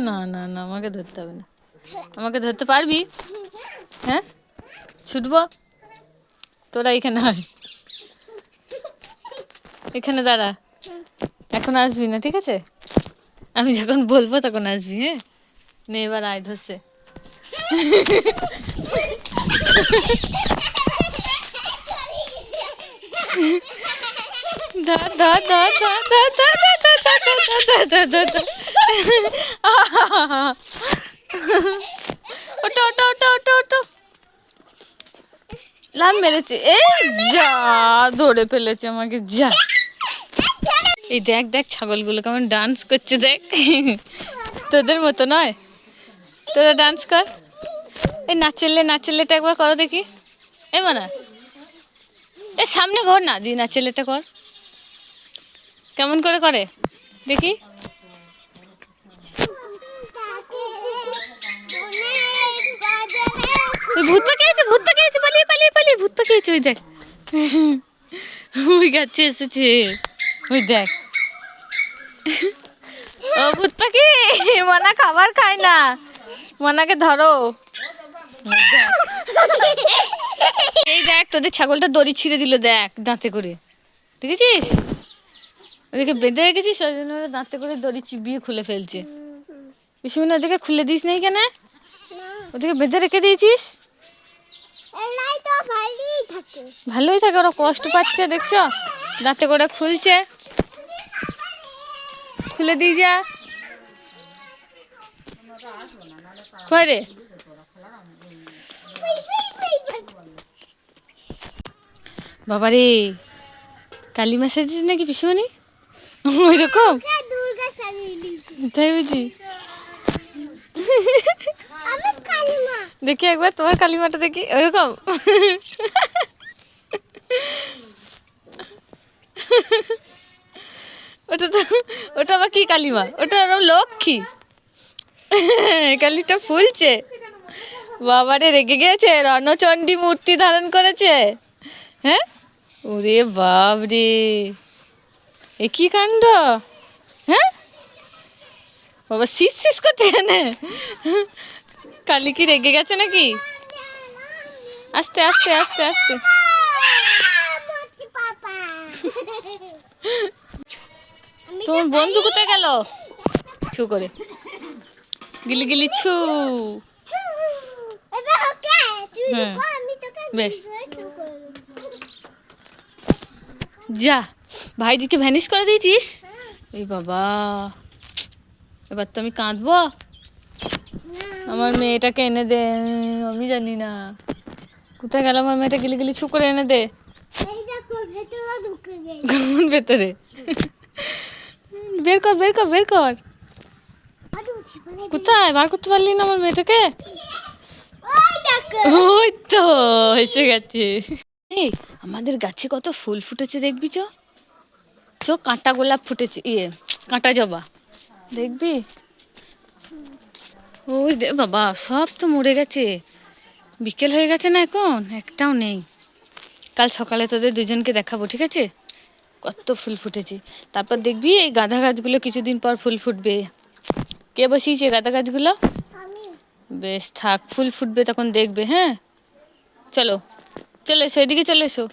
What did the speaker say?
না না না, আমাকে ধরতে হবে না। আমাকে ধরতে পারবি? হ্যাঁ, ছুটবো। তোরা এখানে হয়, এখানে দাঁড়া। এখন আসবি না, ঠিক আছে? আমি যখন বলবো তখন আসবি। হ্যাঁ, নে এবার আয়, ধরছে। ধর ধর ধর ধর ধর ধর ধর ধর ধর ধর ধর। ওটো ওটো ওটো ওটো ওটো। লাভ মেরেছে, এ যা, ধরে ফেলেছে আমাকে, যা। এই দেখ দেখ, ছাগলগুলো কেমন ডান্স করছে দেখ। তোদের মতো নয়, তোরা ডান্স কর। এই নাচেলে, নাচেলেটা একবার করো দেখি। এ মানা, এ সামনে ঘর না দি, নাচেলেটা কর। কেমন করে করে দেখি। ওই ভূত পাকিয়েছে, ভূত পাকিয়েছে, পালিয়ে পালিয়ে পালিয়ে ভূত পাকিয়েছে। ওই দেখ, ওই গাছে এসেছে, ওই দেখ। ও ভূত পাখি, মনা খাবার খায় না, মনাকে ধরো। এই দেখ, তোদের ছাগলটা দড়ি ছিঁড়ে দিল, দেখ দাঁতে করে, দেখেছিস? ওদেরকে বেঁধে রেখেছিস, ওই জন্য ওরা দাঁতে করে দড়ি চিবিয়ে খুলে ফেলছে। পিসুমিনা, ওদেরকে খুলে দিস নাই কেন? ওদেরকে বেঁধে রেখে দিয়েছিস। ভালোই থাকে, ওরা কষ্ট পাচ্ছে, দেখছো? দাঁতে করে খুলছে, খুলে দিয়ে যা। কই রে? বাবারে, কালী মা সেজেছিস নাকি পিসুমনি? ওই রকম, তাই বুঝি। দেখি একবার তোমার কালিমাটা দেখি, ওরকম। ওটা তো, ওটা আবার কি কালিমা? ওটা ওরকম লক্ষ্মী। কালিটা ফুলছে। বাবারে, রেগে গেছে, রণচণ্ডী মূর্তি ধারণ করেছে। হ্যাঁ, ওরে বাপ রে, এ কি কাণ্ড! হ্যাঁ বাবা, শীষ শীষ করছে কেন? কালী কি রেগে গেছে নাকি? আস্তে আস্তে আস্তে আস্তে। তোমার বন্ধু কোথায় গেল? ছু করে, গিলি গিলি ছু। হ্যাঁ, বেশ, যা। ভাইজিকে ভ্যানিশ করে দিয়েছিস? এই বাবা, এবার তো আমি কাঁদবো। আমার মেয়েটাকে এনে দে, আমি জানি না কোথায় গেল আমার মেয়েটা। গিলি গিলি ছু করে এনে দে। কোন ভেতরে? বের কর, বের কর, বের কর। কোথায় বার করতে পারলি না আমার মেয়েটাকে? ওই তো এসে গেছে। এই, আমাদের গাছে কত ফুল ফুটেছে দেখবি? চো চো, কাঁটা গোলাপ ফুটেছে, ইয়ে কাঁটা জবা, দেখবি? ওই দে বাবা, সব তো মরে গেছে। বিকেল হয়ে গেছে না, এখন একটাও নেই। কাল সকালে তোদের দুজনকে দেখাবো, ঠিক আছে? কত ফুল ফুটেছে। তারপর দেখবি এই গাঁদা গাছগুলো কিছুদিন পর ফুল ফুটবে। কে বসিয়েছে গাঁদা গাছগুলো? বেশ থাক, ফুল ফুটবে তখন দেখবে। হ্যাঁ, চলো চলে এসো, এদিকে চলে এসো।